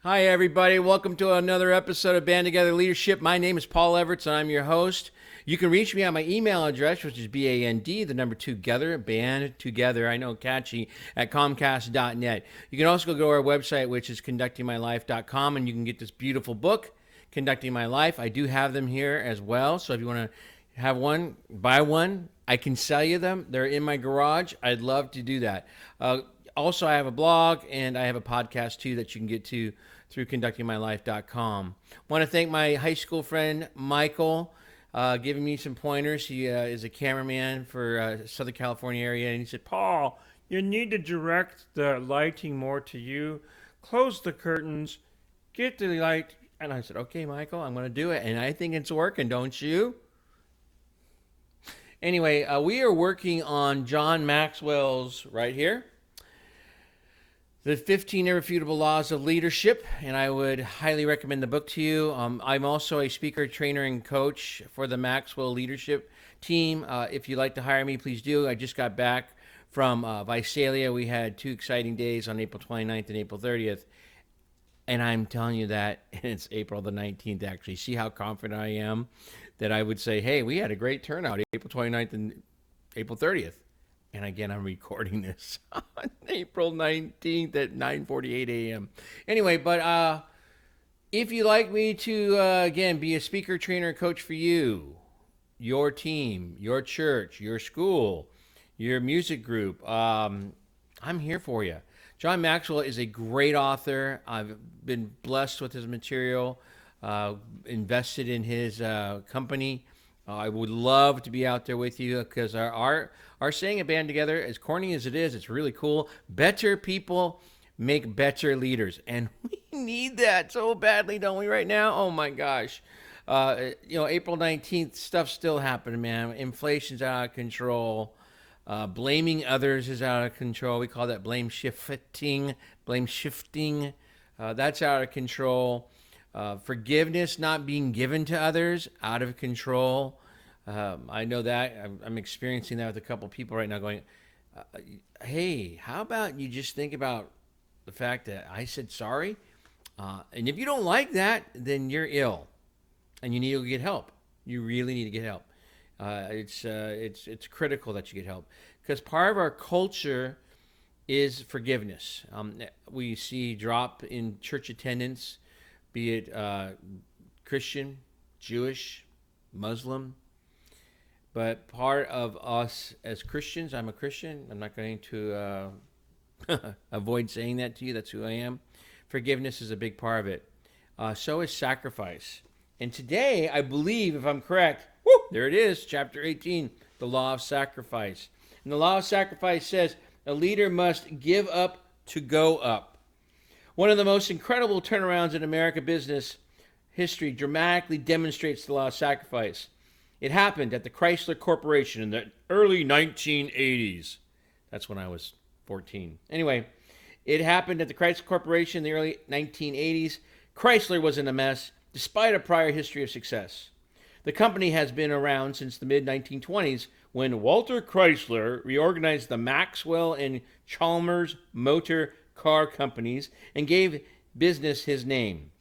Hi, everybody. Welcome to another episode of Band Together Leadership. My name is Paul Everts, and I'm your host. You can reach me on my email address, which is BAND, the number together, band together, I know, catchy, at Comcast.net. You can also go to our website, which is conductingmylife.com, and you can get this beautiful book, Conducting My Life. I do have them here as well, so if you want to have one, buy one. I can sell you them. They're in my garage. I'd love to do that. Also, I have a blog, and I have a podcast, too, that you can get to through conductingmylife.com. Want to thank my high school friend, Michael, giving me some pointers. He is a cameraman for Southern California area, and he said, Paul, you need to direct the lighting more to you. Close the curtains. Get the light. And I said, okay, Michael, I'm going to do it. And I think it's working, don't you? Anyway, we are working on John Maxwell's right here, The 15 Irrefutable Laws of Leadership, and I would highly recommend the book to you. I'm also a speaker, trainer, and coach for the Maxwell leadership team. If you'd like to hire me, please do. I just got back from Visalia. We had 2 exciting days on April 29th and April 30th, and I'm telling you that it's April the 19th, actually. See how confident I am that I would say, hey, we had a great turnout April 29th and April 30th. And again, I'm recording this on April 19th at 9:48 a.m. Anyway, but if you'd like me to, again, be a speaker, trainer, and coach for you, your team, your church, your school, your music group, I'm here for you. John Maxwell is a great author. I've been blessed with his material, invested in his company. I would love to be out there with you because our saying at Band Together, as corny as it is, it's really cool. Better people make better leaders. And we need that so badly, don't we, right now? Oh, my gosh. April 19th, stuff's still happening, man. Inflation's out of control. Blaming others is out of control. We call that blame shifting. That's out of control. Forgiveness not being given to others, out of control. I know that. I'm experiencing that with a couple people right now going, hey, how about you just think about the fact that I said sorry? And if you don't like that, then you're ill and you need to get help. You really need to get help. It's critical that you get help because part of our culture is forgiveness. We see drop in church attendance, be it Christian, Jewish, Muslim. But part of us as Christians, I'm a Christian. I'm not going to avoid saying that to you. That's who I am. Forgiveness is a big part of it. So is sacrifice. And today, I believe, if I'm correct, there it is, chapter 18, the law of sacrifice. And the law of sacrifice says a leader must give up to go up. One of the most incredible turnarounds in American business history dramatically demonstrates the law of sacrifice. It happened at the Chrysler Corporation in the early 1980s. That's when I was 14. Anyway, it happened at the Chrysler Corporation in the early 1980s. Chrysler was in a mess, despite a prior history of success. The company has been around since the mid-1920s when Walter Chrysler reorganized the Maxwell and Chalmers Motor Car companies and gave business his name.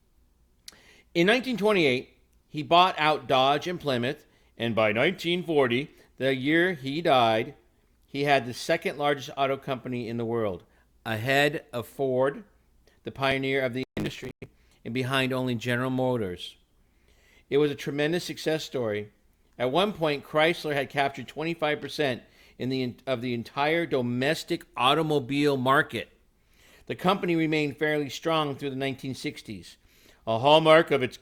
In 1928, he bought out Dodge and Plymouth, and by 1940, the year he died, he had the second largest auto company in the world, ahead of Ford, the pioneer of the industry, and behind only General Motors. It was a tremendous success story. At one point, Chrysler had captured 25% of the entire domestic automobile market. The company remained fairly strong through the 1960s. A hallmark of its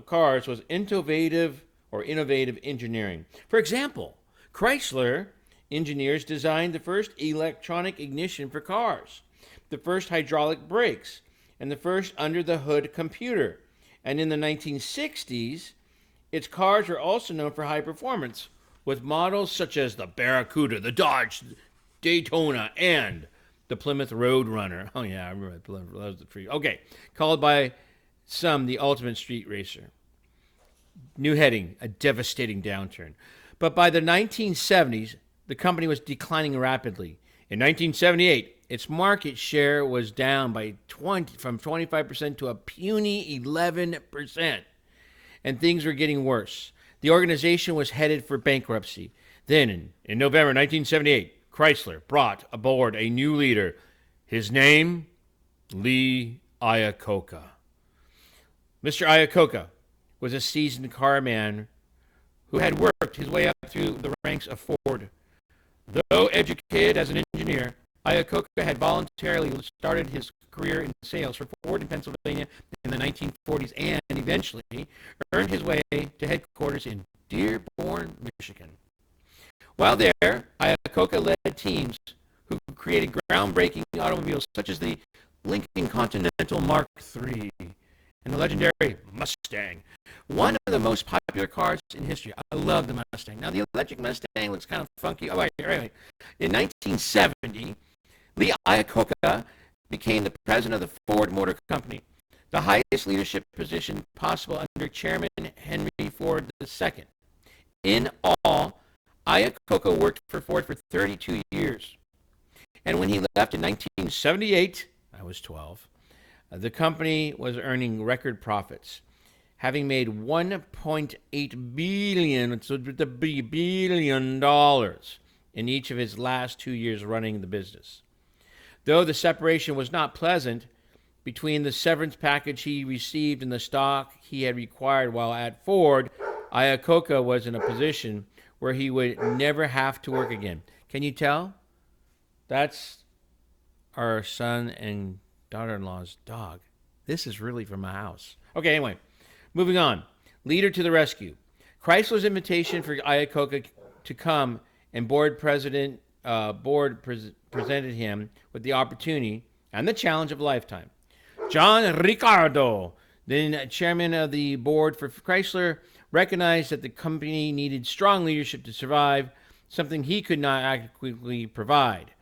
cars was innovative engineering. For example, Chrysler engineers designed the first electronic ignition for cars, the first hydraulic brakes, and the first under-the-hood computer. And in the 1960s, its cars were also known for high performance, with models such as the Barracuda, the Dodge Daytona, and the Plymouth Roadrunner. Oh, yeah, I remember that. Plymouth. That was the free. Okay, called by some the ultimate street racer. New heading, a devastating downturn. But by the 1970s, the company was declining rapidly. In 1978, its market share was down by from 25% to a puny 11%. And things were getting worse. The organization was headed for bankruptcy. Then, in November 1978, Chrysler brought aboard a new leader. His name, Lee Iacocca. Mr. Iacocca was a seasoned car man who had worked his way up through the ranks of Ford. Though educated as an engineer, Iacocca had voluntarily started his career in sales for Ford in Pennsylvania in the 1940s and eventually earned his way to headquarters in Dearborn, Michigan. While there, Iacocca led teams who created groundbreaking automobiles such as the Lincoln Continental Mark III and the legendary Mustang, one of the most popular cars in history. I love the Mustang. Now, the electric Mustang looks kind of funky. Oh, wait. In 1970, Lee Iacocca became the president of the Ford Motor Company, the highest leadership position possible under Chairman Henry Ford II. In all, Iacocca worked for Ford for 32 years. And when he left in 1978, I was 12, the company was earning record profits, having made $1.8 billion in each of his last 2 years running the business. Though the separation was not pleasant, between the severance package he received and the stock he had acquired while at Ford, Iacocca was in a position where he would never have to work again. Can you tell? That's our son and daughter-in-law's dog. This is really from my house. Okay, anyway, moving on. Leader to the rescue. Chrysler's invitation for Iacocca to come and presented him with the opportunity and the challenge of a lifetime. John Ricardo, then chairman of the board for Chrysler, recognized that the company needed strong leadership to survive, something he could not adequately provide.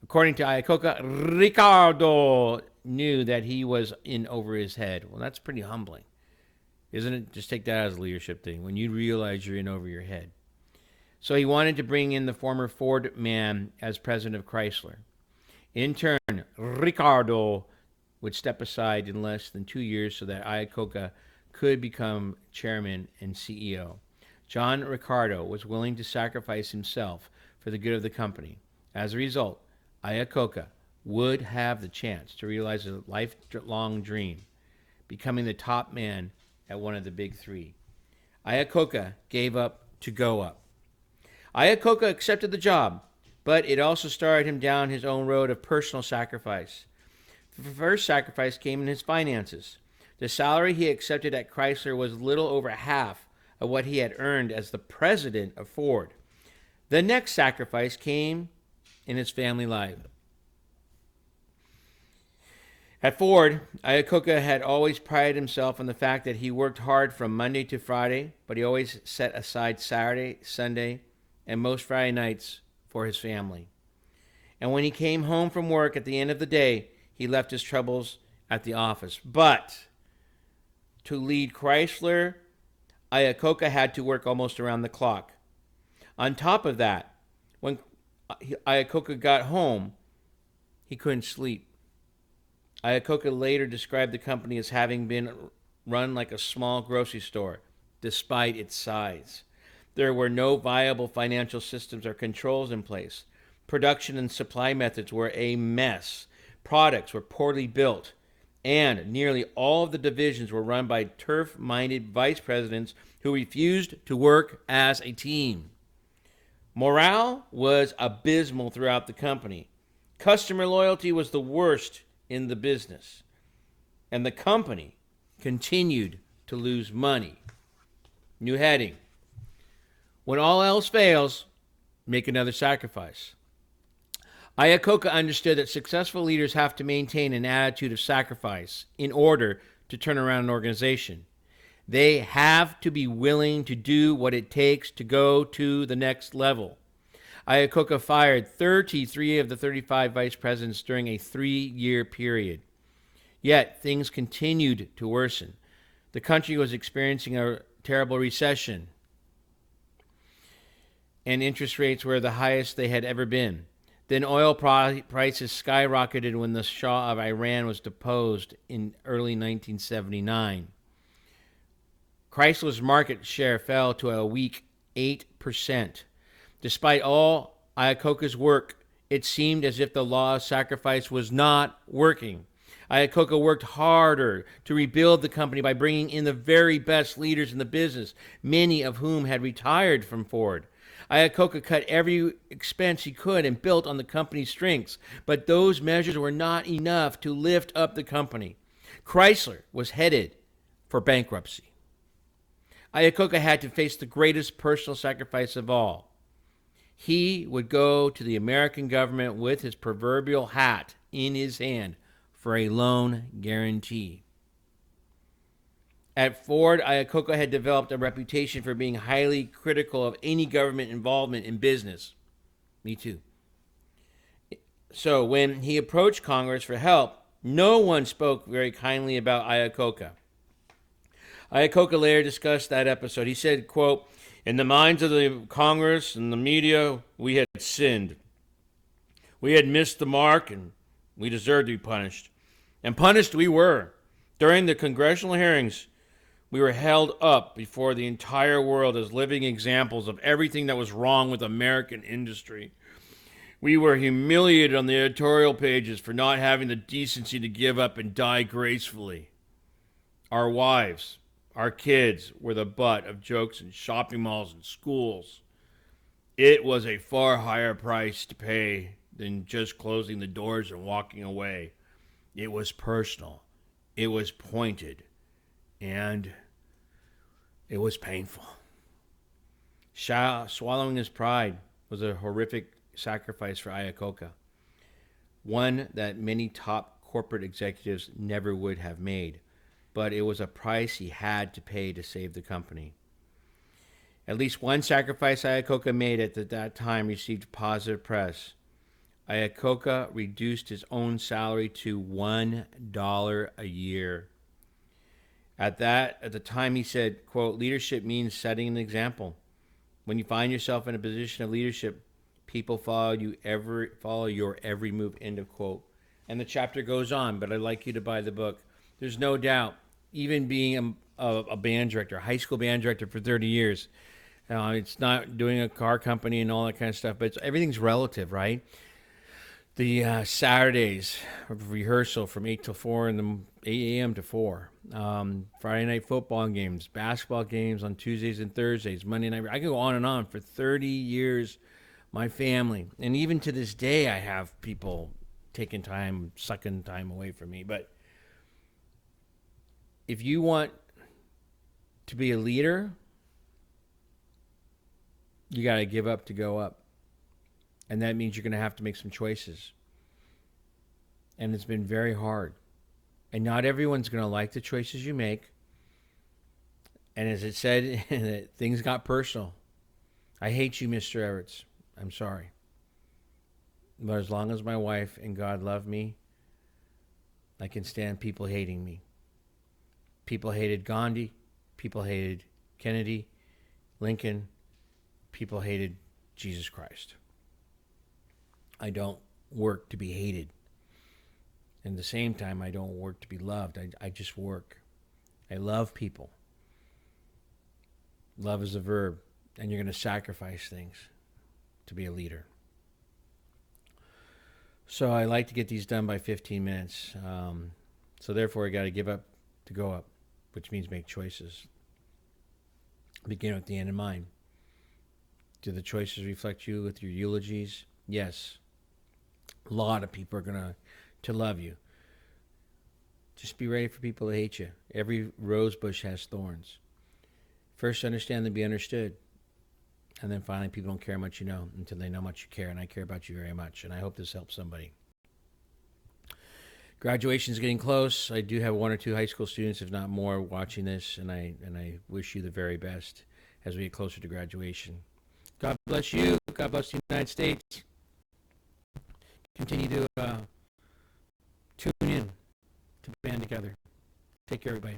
According to Iacocca, Ricardo knew that he was in over his head. Well, that's pretty humbling, isn't it? Just take that as a leadership thing, when you realize you're in over your head. So he wanted to bring in the former Ford man as president of Chrysler. In turn, Ricardo would step aside in less than 2 years so that Iacocca could become chairman and CEO. John Ricardo was willing to sacrifice himself for the good of the company. As a result, Iacocca would have the chance to realize a lifelong dream, becoming the top man at one of the big three. Iacocca gave up to go up. Iacocca accepted the job, but it also started him down his own road of personal sacrifice. The first sacrifice came in his finances. The salary he accepted at Chrysler was little over half of what he had earned as the president of Ford. The next sacrifice came in his family life. At Ford, Iacocca had always prided himself on the fact that he worked hard from Monday to Friday, but he always set aside Saturday, Sunday, and most Friday nights for his family. And when he came home from work at the end of the day, he left his troubles at the office. But to lead Chrysler, Iacocca had to work almost around the clock. On top of that, when Iacocca got home, he couldn't sleep. Iacocca later described the company as having been run like a small grocery store, despite its size. There were no viable financial systems or controls in place. Production and supply methods were a mess. Products were poorly built. And nearly all of the divisions were run by turf-minded vice presidents who refused to work as a team. Morale was abysmal throughout the company. Customer loyalty was the worst in the business. And the company continued to lose money. New heading. When all else fails, make another sacrifice. Iacocca understood that successful leaders have to maintain an attitude of sacrifice in order to turn around an organization. They have to be willing to do what it takes to go to the next level. Iacocca fired 33 of the 35 vice presidents during a 3-year period. Yet, things continued to worsen. The country was experiencing a terrible recession, and interest rates were the highest they had ever been. Then oil prices skyrocketed when the Shah of Iran was deposed in early 1979. Chrysler's market share fell to a weak 8%. Despite all Iacocca's work, it seemed as if the law of sacrifice was not working. Iacocca worked harder to rebuild the company by bringing in the very best leaders in the business, many of whom had retired from Ford. Iacocca cut every expense he could and built on the company's strengths, but those measures were not enough to lift up the company. Chrysler was headed for bankruptcy. Iacocca had to face the greatest personal sacrifice of all. He would go to the American government with his proverbial hat in his hand for a loan guarantee. At Ford, Iacocca had developed a reputation for being highly critical of any government involvement in business. Me too. So when he approached Congress for help, no one spoke very kindly about Iacocca. Iacocca later discussed that episode. He said, quote, "In the minds of the Congress and the media, we had sinned. We had missed the mark, and we deserved to be punished. And punished we were. During the congressional hearings, we were held up before the entire world as living examples of everything that was wrong with American industry. We were humiliated on the editorial pages for not having the decency to give up and die gracefully. Our wives, our kids were the butt of jokes in shopping malls and schools. It was a far higher price to pay than just closing the doors and walking away. It was personal. It was pointed. And it was painful." Swallowing his pride was a horrific sacrifice for Iacocca, one that many top corporate executives never would have made. But it was a price he had to pay to save the company. At least one sacrifice Iacocca made at that time received positive press. Iacocca reduced his own salary to $1 a year. At the time he said, quote, "Leadership means setting an example. When you find yourself in a position of leadership, people follow your every move," end of quote. And the chapter goes on, but I'd like you to buy the book. There's no doubt, even being a band director, a high school band director for 30 years, it's not doing a car company and all that kind of stuff, but everything's relative, right? The Saturdays of rehearsal from 8 till 4 and 8 a.m. to 4. Friday night football games, basketball games on Tuesdays and Thursdays, Monday night. I can go on and on for 30 years, my family. And even to this day, I have people sucking time away from me. But if you want to be a leader, you got to give up to go up. And that means you're going to have to make some choices. And it's been very hard. And not everyone's going to like the choices you make. And as it said, things got personal. I hate you, Mr. Everett. I'm sorry. But as long as my wife and God love me, I can stand people hating me. People hated Gandhi. People hated Kennedy, Lincoln. People hated Jesus Christ. I don't work to be hated. At the same time, I don't work to be loved. I just work. I love people. Love is a verb, and you're going to sacrifice things to be a leader. So I like to get these done by 15 minutes. So therefore, I got to give up to go up, which means make choices. Begin with the end in mind. Do the choices reflect you with your eulogies? Yes. A lot of people are going to love you. Just be ready for people to hate you. Every rose bush has thorns. First, understand and be understood. And then finally, people don't care how much you know until they know how much you care. And I care about you very much. And I hope this helps somebody. Graduation is getting close. I do have one or two high school students, if not more, watching this. And I wish you the very best as we get closer to graduation. God bless you. God bless the United States. Continue to tune in to band together. Take care, everybody.